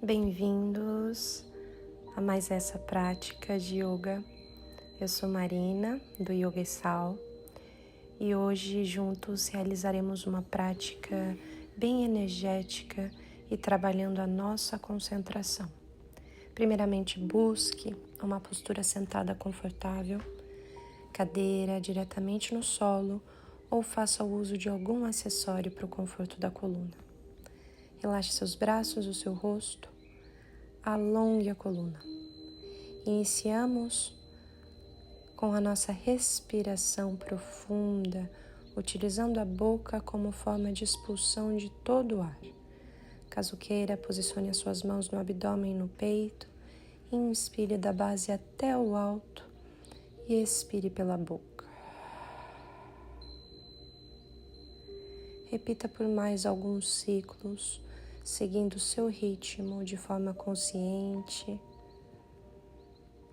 Bem-vindos a mais essa prática de yoga. Eu sou Marina, do Yoga e Sal, e hoje juntos realizaremos uma prática bem energética e trabalhando a nossa concentração. Primeiramente, busque uma postura sentada confortável, cadeira diretamente no solo ou faça o uso de algum acessório para o conforto da coluna. Relaxe seus braços, o seu rosto, alongue a coluna. Iniciamos com a nossa respiração profunda, utilizando a boca como forma de expulsão de todo o ar. Caso queira, posicione as suas mãos no abdômen e no peito, inspire da base até o alto e expire pela boca. Repita por mais alguns ciclos, seguindo o seu ritmo de forma consciente.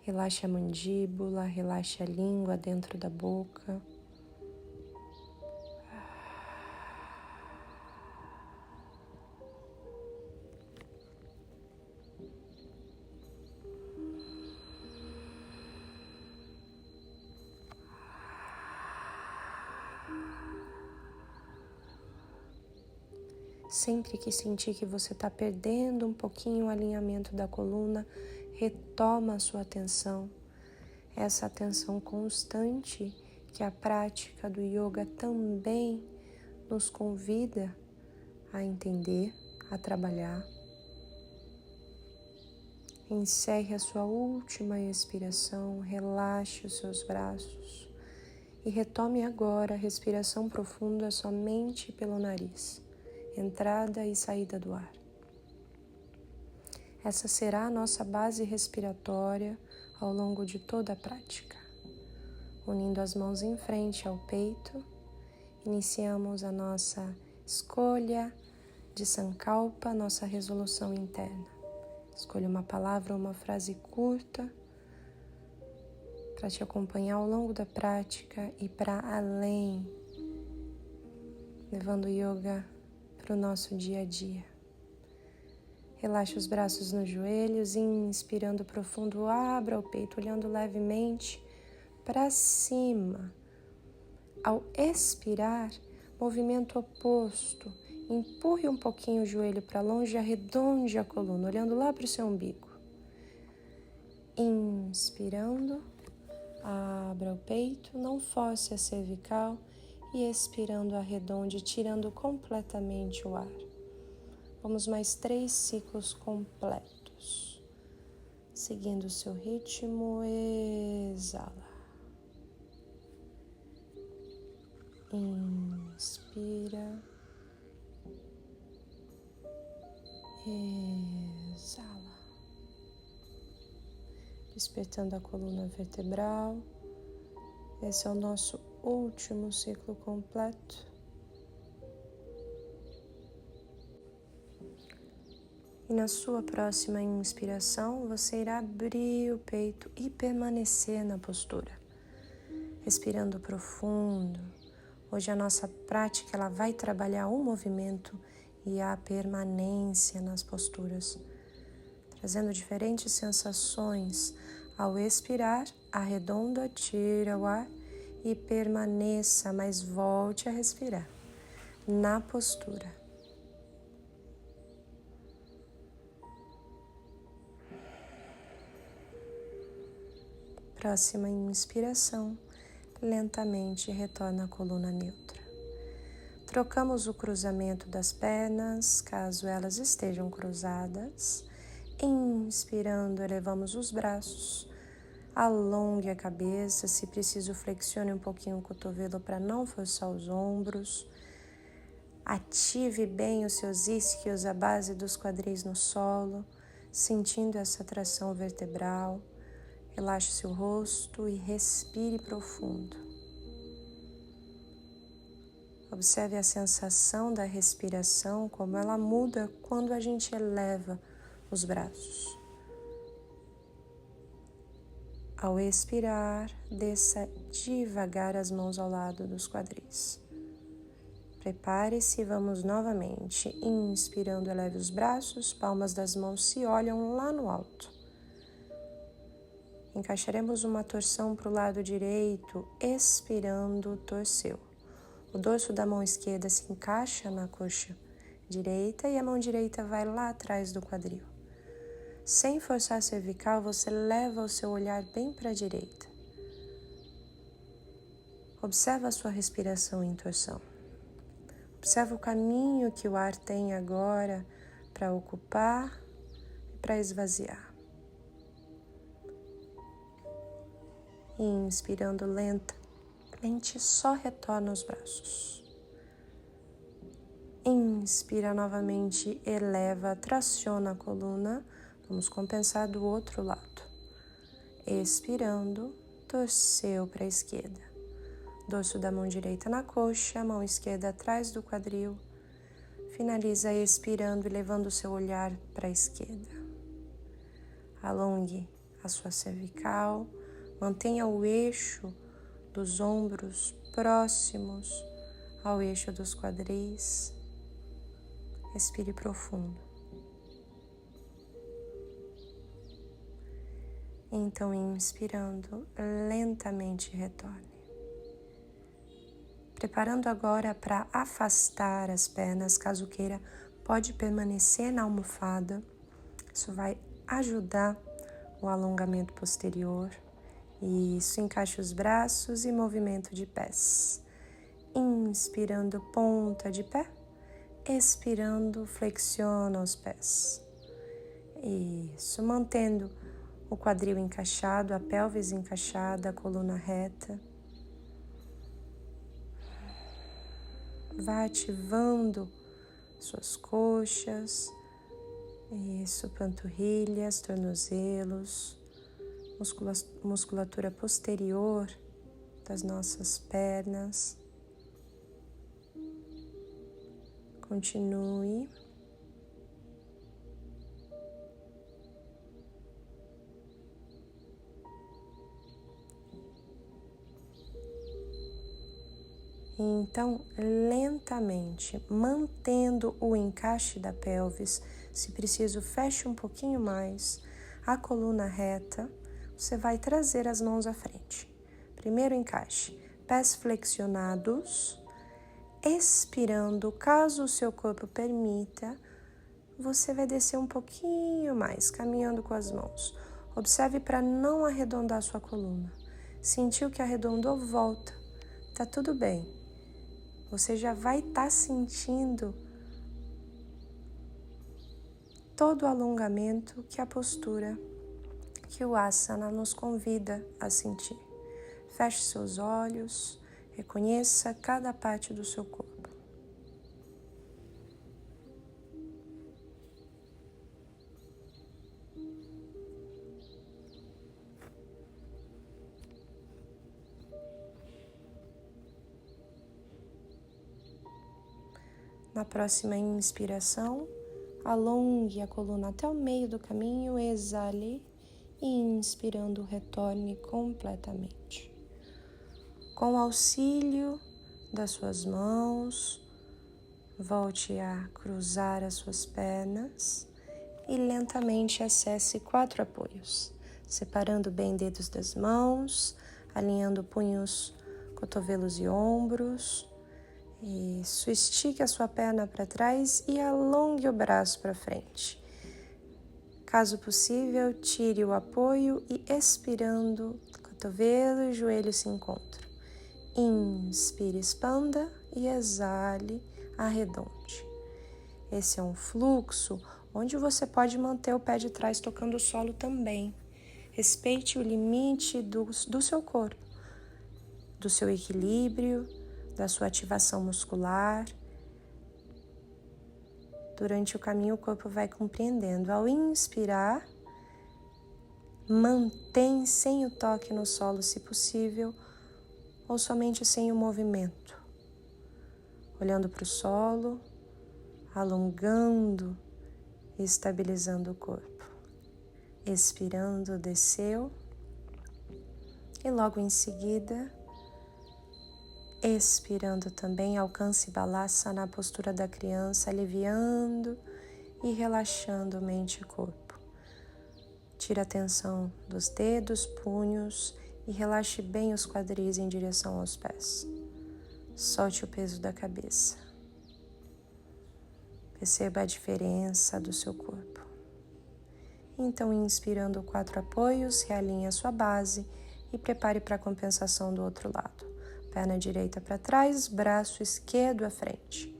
Relaxe a mandíbula, relaxe a língua dentro da boca. Sempre que sentir que você está perdendo um pouquinho o alinhamento da coluna, retoma a sua atenção. Essa atenção constante que a prática do yoga também nos convida a entender, a trabalhar. Encerre a sua última expiração, relaxe os seus braços e retome agora a respiração profunda somente pelo nariz. Entrada e saída do ar. Essa será a nossa base respiratória ao longo de toda a prática. Unindo as mãos em frente ao peito, iniciamos a nossa escolha de Sankalpa, nossa resolução interna. Escolha uma palavra ou uma frase curta para te acompanhar ao longo da prática e para além, levando o yoga para o nosso dia a dia. Relaxe os braços nos joelhos, inspirando profundo, abra o peito, olhando levemente para cima. Ao expirar, movimento oposto, empurre um pouquinho o joelho para longe, arredonde a coluna, olhando lá para o seu umbigo. Inspirando, abra o peito, não force a cervical e expirando, arredonde, tirando completamente o ar. Vamos mais 3 ciclos completos. Seguindo o seu ritmo, exala. Inspira. Exala. Despertando a coluna vertebral. Esse é o nosso último ciclo completo. E na sua próxima inspiração, você irá abrir o peito e permanecer na postura. Respirando profundo. Hoje a nossa prática ela vai trabalhar o movimento e a permanência nas posturas, trazendo diferentes sensações. Ao expirar, arredonda, tira o ar e permaneça, mas volte a respirar na postura. Próxima inspiração, lentamente retorna à coluna neutra. Trocamos o cruzamento das pernas, caso elas estejam cruzadas. Inspirando, elevamos os braços, alongue a cabeça, se preciso flexione um pouquinho o cotovelo para não forçar os ombros. Ative bem os seus isquios, a base dos quadris no solo, sentindo essa tração vertebral. Relaxe seu rosto e respire profundo. Observe a sensação da respiração, como ela muda quando a gente eleva os braços. Ao expirar, desça devagar as mãos ao lado dos quadris. Prepare-se, vamos novamente. Inspirando, eleve os braços, palmas das mãos se olham lá no alto. Encaixaremos uma torção para o lado direito, expirando, torceu. O dorso da mão esquerda se encaixa na coxa direita e a mão direita vai lá atrás do quadril. Sem forçar a cervical, você leva o seu olhar bem para a direita. Observa a sua respiração em torção. Observa o caminho que o ar tem agora para ocupar e para esvaziar. Inspirando lentamente, só retorna os braços. Inspira novamente, eleva, traciona a coluna. Vamos compensar do outro lado. Expirando, torceu para a esquerda. Dorso da mão direita na coxa, mão esquerda atrás do quadril. Finaliza expirando e levando o seu olhar para a esquerda. Alongue a sua cervical, mantenha o eixo dos ombros próximos ao eixo dos quadris. Respire profundo. Então, inspirando, lentamente retorne. Preparando agora para afastar as pernas, caso queira, pode permanecer na almofada. Isso vai ajudar o alongamento posterior. Isso, encaixe os braços e movimento de pés. Inspirando, ponta de pé. Expirando, flexiona os pés. Isso, mantendo o quadril encaixado, a pelvis encaixada, a coluna reta. Vá ativando suas coxas, isso, panturrilhas, tornozelos, musculatura posterior das nossas pernas. Continue. Então, lentamente, mantendo o encaixe da pelvis, se preciso, feche um pouquinho mais a coluna reta, você vai trazer as mãos à frente. Primeiro encaixe, pés flexionados, expirando, caso o seu corpo permita, você vai descer um pouquinho mais, caminhando com as mãos. Observe para não arredondar sua coluna. Sentiu que arredondou? Volta. Tá tudo bem. Você já vai estar sentindo todo o alongamento que a postura, que o asana nos convida a sentir. Feche seus olhos, reconheça cada parte do seu corpo. Na próxima inspiração, alongue a coluna até o meio do caminho, exale e inspirando, retorne completamente. Com o auxílio das suas mãos, volte a cruzar as suas pernas e lentamente acesse 4 apoios, separando bem dedos das mãos, alinhando punhos, cotovelos e ombros. Isso, estique a sua perna para trás e alongue o braço para frente. Caso possível, tire o apoio e expirando, cotovelo e joelho se encontram. Inspire, expanda e exale, arredonde. Esse é um fluxo onde você pode manter o pé de trás tocando o solo também. Respeite o limite do seu corpo, do seu equilíbrio, da sua ativação muscular. Durante o caminho, o corpo vai compreendendo. Ao inspirar, mantém sem o toque no solo, se possível, ou somente sem o movimento. Olhando para o solo, alongando e estabilizando o corpo. Expirando, desceu. E logo em seguida, Expirando também, alcance Balasana na postura da criança, aliviando e relaxando mente e corpo. Tira a tensão dos dedos, punhos e relaxe bem os quadris em direção aos pés. Solte o peso da cabeça. Perceba a diferença do seu corpo. Então, inspirando 4 apoios, realinhe a sua base e prepare para a compensação do outro lado. Perna direita para trás, braço esquerdo à frente.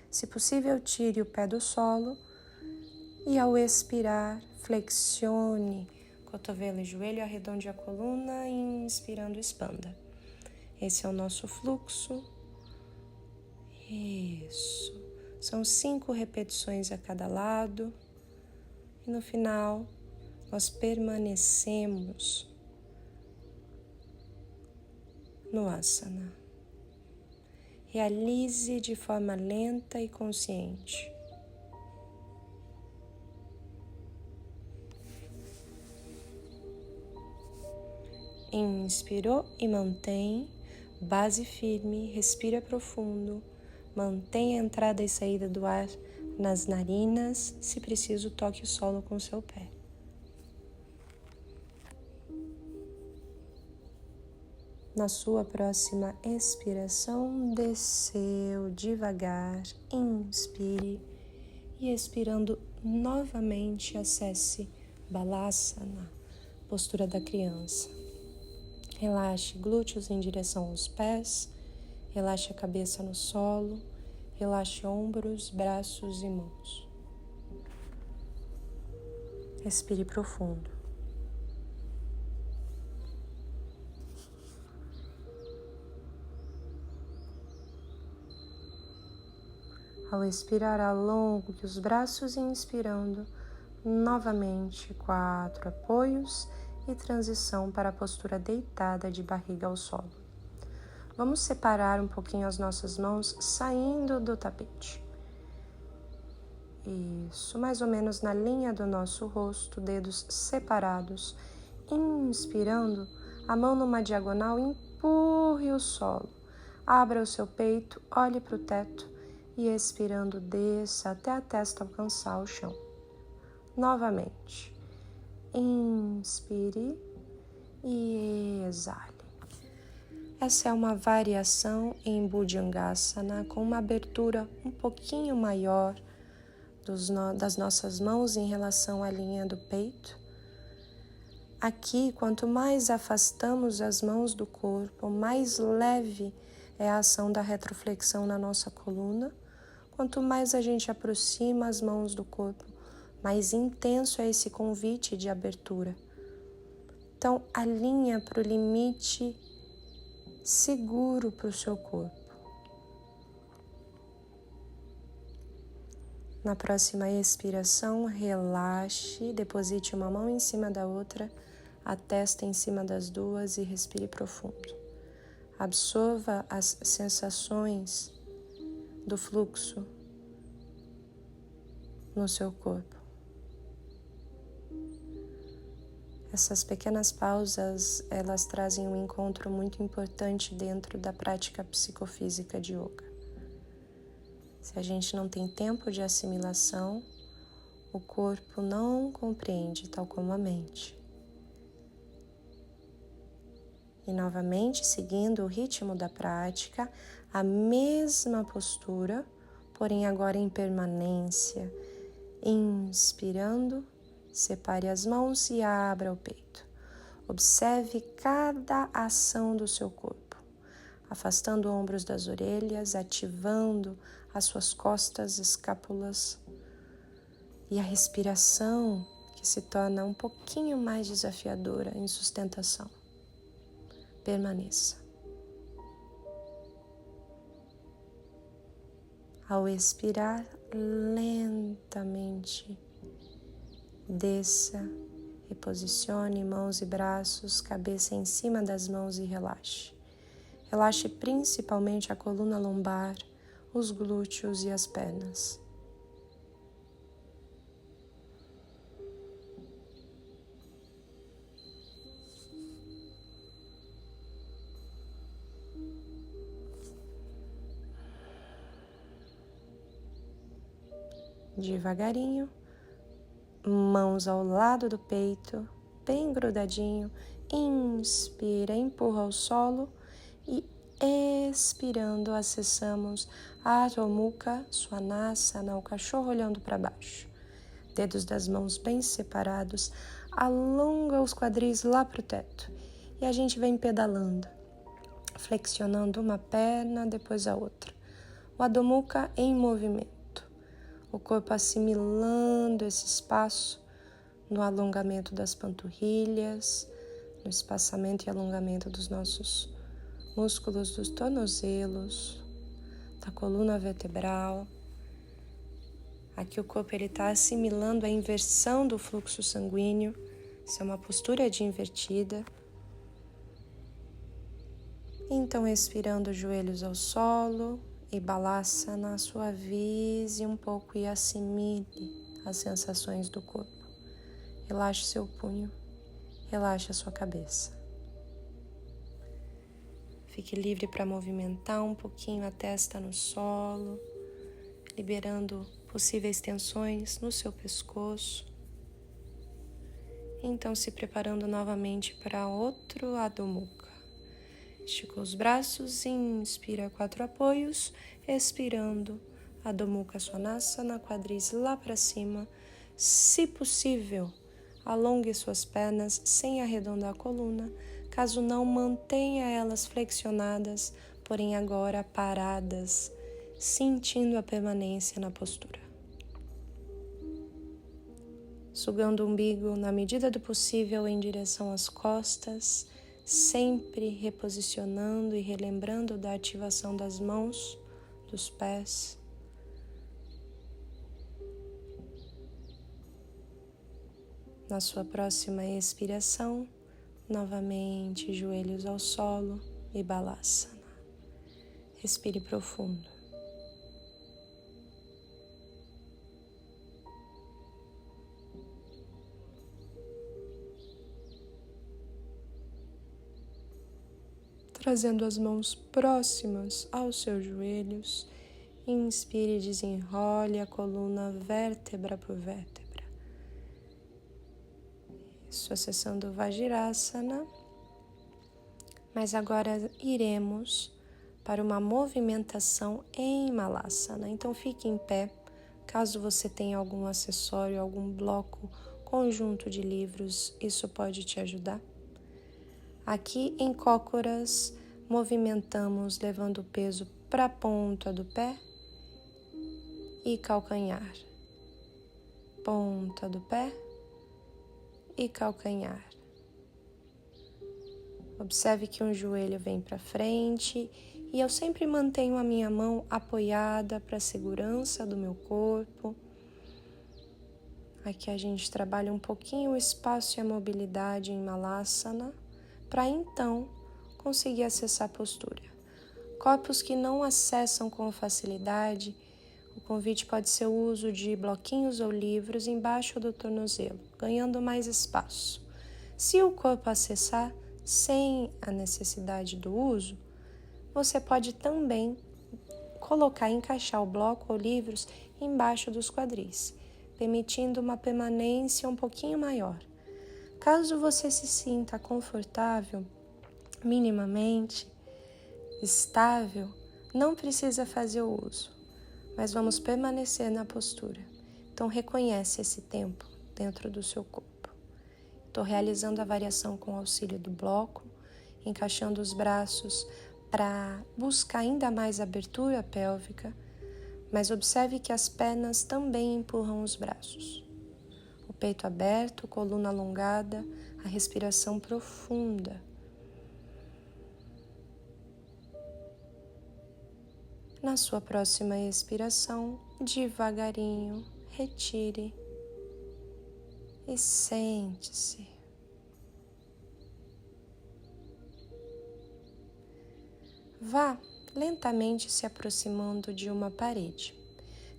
Se possível, tire o pé do solo e ao expirar, flexione cotovelo e joelho, arredonde a coluna e inspirando, expanda. Esse é o nosso fluxo. Isso. São 5 repetições a cada lado. E no final, nós permanecemos no asana. Realize de forma lenta e consciente. Inspirou e mantém, base firme, respira profundo, mantém a entrada e saída do ar nas narinas, se preciso toque o solo com o seu pé. Na sua próxima expiração, desceu devagar, inspire e expirando novamente acesse Balasana, postura da criança. Relaxe glúteos em direção aos pés, relaxe a cabeça no solo, relaxe ombros, braços e mãos. Respire profundo. Ao expirar, alongue os braços, inspirando novamente 4 apoios e transição para a postura deitada de barriga ao solo. Vamos separar um pouquinho as nossas mãos saindo do tapete. Isso, mais ou menos na linha do nosso rosto, dedos separados. Inspirando, a mão numa diagonal, empurre o solo. Abra o seu peito, olhe para o teto e expirando, desça até a testa alcançar o chão. Novamente. Inspire e exale. Essa é uma variação em Bhujangasana com uma abertura um pouquinho maior das nossas mãos em relação à linha do peito. Aqui, quanto mais afastamos as mãos do corpo, mais leve é a ação da retroflexão na nossa coluna. Quanto mais a gente aproxima as mãos do corpo, mais intenso é esse convite de abertura. Então, alinha para o limite seguro para o seu corpo. Na próxima expiração, relaxe, deposite uma mão em cima da outra, a testa em cima das duas e respire profundo. Absorva as sensações do fluxo no seu corpo. Essas pequenas pausas, elas trazem um encontro muito importante dentro da prática psicofísica de yoga. Se a gente não tem tempo de assimilação, o corpo não compreende, tal como a mente. E novamente, seguindo o ritmo da prática, a mesma postura, porém agora em permanência. Inspirando, separe as mãos e abra o peito. Observe cada ação do seu corpo, afastando ombros das orelhas, ativando as suas costas, escápulas e a respiração que se torna um pouquinho mais desafiadora em sustentação. Permaneça. Ao expirar, lentamente desça, reposicione mãos e braços, cabeça em cima das mãos e relaxe. Relaxe principalmente a coluna lombar, os glúteos e as pernas. Devagarinho, mãos ao lado do peito, bem grudadinho. Inspira, empurra ao solo e expirando, acessamos a Adho Mukha Svanasana, o cachorro olhando para baixo. Dedos das mãos bem separados, alonga os quadris lá para o teto. E a gente vem pedalando, flexionando uma perna, depois a outra. O Adho Mukha em movimento. O corpo assimilando esse espaço no alongamento das panturrilhas, no espaçamento e alongamento dos nossos músculos dos tornozelos, da coluna vertebral. Aqui o corpo está assimilando a inversão do fluxo sanguíneo. Isso é uma postura de invertida. Então, expirando os joelhos ao solo e Balasana, suavize um pouco e assimile as sensações do corpo. Relaxe seu punho, relaxe a sua cabeça. Fique livre para movimentar um pouquinho a testa no solo, liberando possíveis tensões no seu pescoço. Então, se preparando novamente para outro Adho Mukha. Estica os braços, inspira 4 apoios, expirando Adho Mukha Svanasana, quadris lá para cima. Se possível, alongue suas pernas sem arredondar a coluna. Caso não, mantenha elas flexionadas, porém agora paradas, sentindo a permanência na postura. Sugando o umbigo na medida do possível em direção às costas, sempre reposicionando e relembrando da ativação das mãos, dos pés. Na sua próxima expiração, novamente joelhos ao solo e Balasana. Respire profundo. Trazendo as mãos próximas aos seus joelhos, inspire e desenrole a coluna vértebra por vértebra. Isso, acessando o Vajrasana. Mas agora iremos para uma movimentação em Malasana. Então fique em pé, caso você tenha algum acessório, algum bloco, conjunto de livros, isso pode te ajudar. Aqui em cócoras, movimentamos levando o peso para a ponta do pé e calcanhar. Ponta do pé e calcanhar. Observe que um joelho vem para frente e eu sempre mantenho a minha mão apoiada para a segurança do meu corpo. Aqui a gente trabalha um pouquinho o espaço e a mobilidade em Malasana, para então conseguir acessar a postura. Corpos que não acessam com facilidade, o convite pode ser o uso de bloquinhos ou livros embaixo do tornozelo, ganhando mais espaço. Se o corpo acessar sem a necessidade do uso, você pode também encaixar o bloco ou livros embaixo dos quadris, permitindo uma permanência um pouquinho maior. Caso você se sinta confortável, minimamente estável, não precisa fazer o uso, mas vamos permanecer na postura. Então reconhece esse tempo dentro do seu corpo. Estou realizando a variação com o auxílio do bloco, encaixando os braços para buscar ainda mais abertura pélvica, mas observe que as pernas também empurram os braços. O peito aberto, coluna alongada, a respiração profunda. Na sua próxima expiração, devagarinho, retire e sente-se. Vá lentamente se aproximando de uma parede.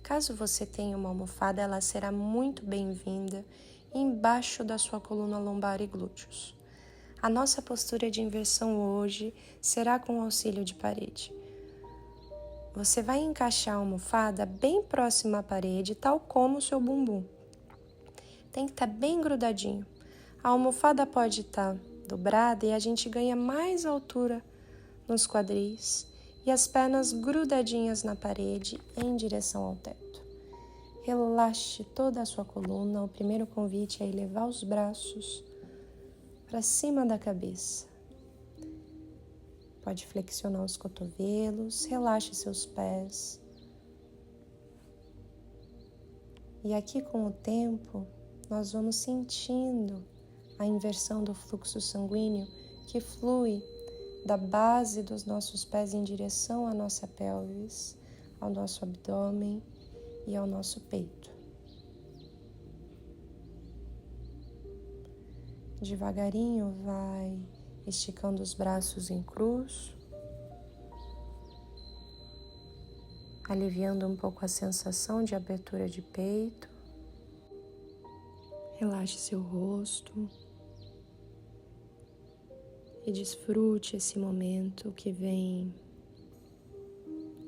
Caso você tenha uma almofada, ela será muito bem-vinda embaixo da sua coluna lombar e glúteos. A nossa postura de inversão hoje será com o auxílio de parede. você vai encaixar a almofada bem próxima à parede, tal como o seu bumbum. Tem que estar bem grudadinho. A almofada pode estar dobrada e a gente ganha mais altura nos quadris e as pernas grudadinhas na parede em direção ao teto. Relaxe toda a sua coluna. O primeiro convite é elevar os braços para cima da cabeça. Pode flexionar os cotovelos, relaxe seus pés. E aqui, com o tempo, nós vamos sentindo a inversão do fluxo sanguíneo que flui da base dos nossos pés em direção à nossa pelvis, ao nosso abdômen e ao nosso peito. Devagarinho vai esticando os braços em cruz, aliviando um pouco a sensação de abertura de peito. Relaxe seu rosto e desfrute esse momento que vem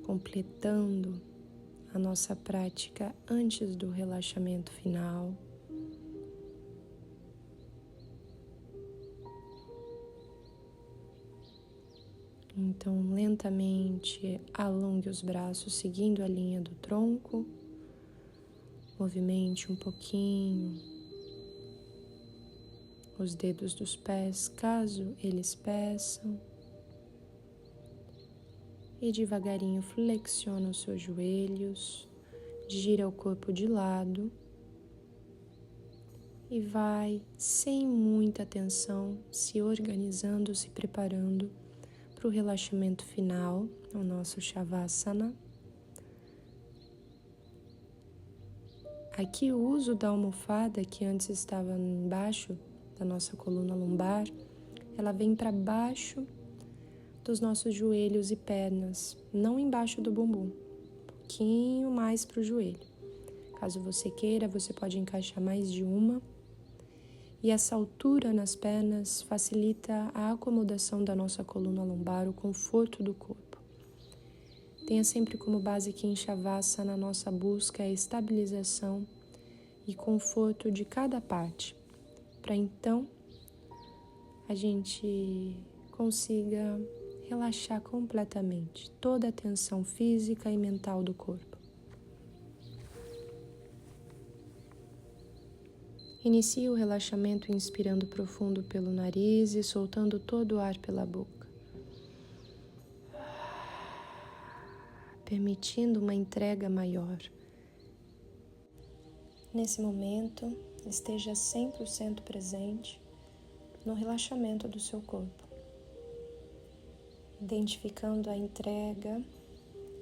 completando a nossa prática antes do relaxamento final. Então, lentamente alongue os braços seguindo a linha do tronco. Movimente um pouquinho os dedos dos pés, caso eles peçam. E devagarinho flexiona os seus joelhos, gira o corpo de lado e vai, sem muita tensão, se organizando, se preparando para o relaxamento final, o nosso Shavasana. Aqui o uso da almofada, que antes estava embaixo da nossa coluna lombar, ela vem para baixo dos nossos joelhos e pernas, não embaixo do bumbum, um pouquinho mais para o joelho. Caso você queira, você pode encaixar mais de uma. E essa altura nas pernas facilita a acomodação da nossa coluna lombar, o conforto do corpo. Tenha sempre como base que em Shavasana a nossa busca é a estabilização e conforto de cada parte, para então a gente consiga relaxar completamente toda a tensão física e mental do corpo. Inicie o relaxamento inspirando profundo pelo nariz e soltando todo o ar pela boca, permitindo uma entrega maior. Nesse momento, esteja 100% presente no relaxamento do seu corpo, identificando a entrega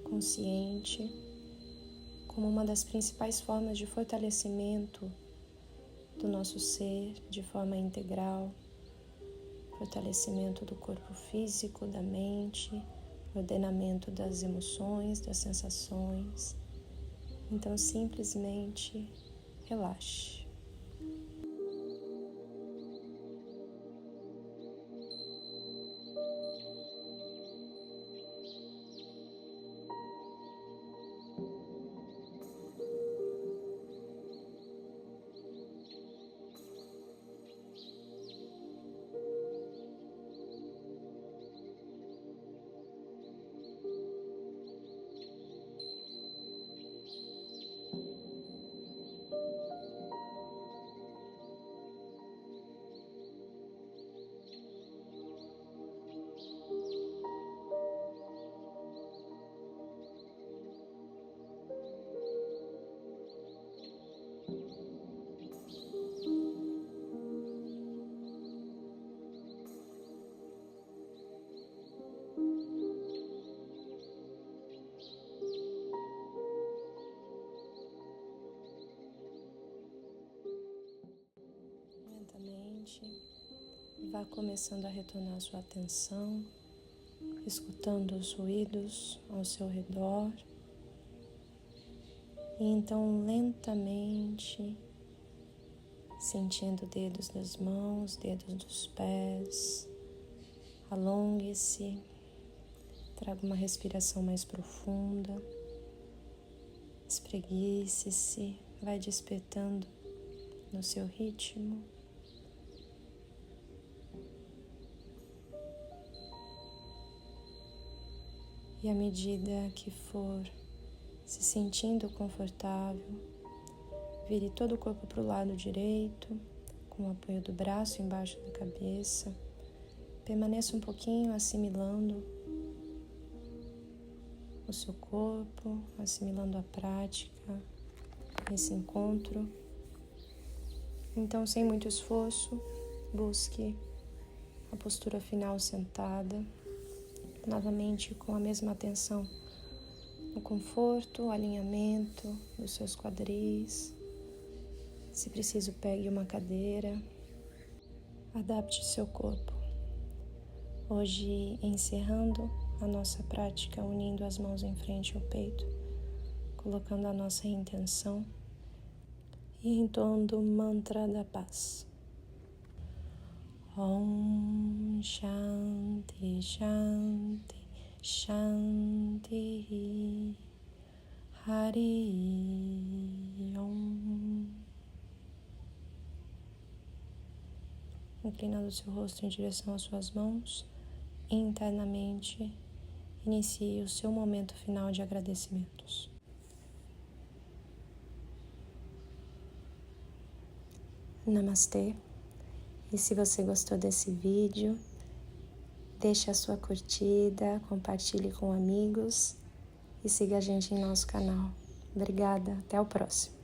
consciente como uma das principais formas de fortalecimento do nosso ser de forma integral, fortalecimento do corpo físico, da mente, ordenamento das emoções, das sensações. Então, simplesmente relaxe. Vá começando a retornar sua atenção, escutando os ruídos ao seu redor. E então, lentamente, sentindo dedos das mãos, dedos dos pés, alongue-se, Traga uma respiração mais profunda. Espreguice-se, vai despertando no seu ritmo. E à medida que for se sentindo confortável, vire todo o corpo para o lado direito, com o apoio do braço embaixo da cabeça. Permaneça um pouquinho assimilando o seu corpo, assimilando a prática, esse encontro. Então, sem muito esforço, busque a postura final sentada, novamente com a mesma atenção no conforto, alinhamento dos seus quadris. Se preciso, pegue uma cadeira, adapte seu corpo. Hoje, encerrando a nossa prática, unindo as mãos em frente ao peito, colocando a nossa intenção e entoando o mantra da paz. Om Shanti Shanti Shanti Hari Om. Inclinando seu rosto em direção às suas mãos, internamente, inicie o seu momento final de agradecimentos. Namastê. E se você gostou desse vídeo, deixe a sua curtida, compartilhe com amigos e siga a gente em nosso canal. Obrigada, até o próximo.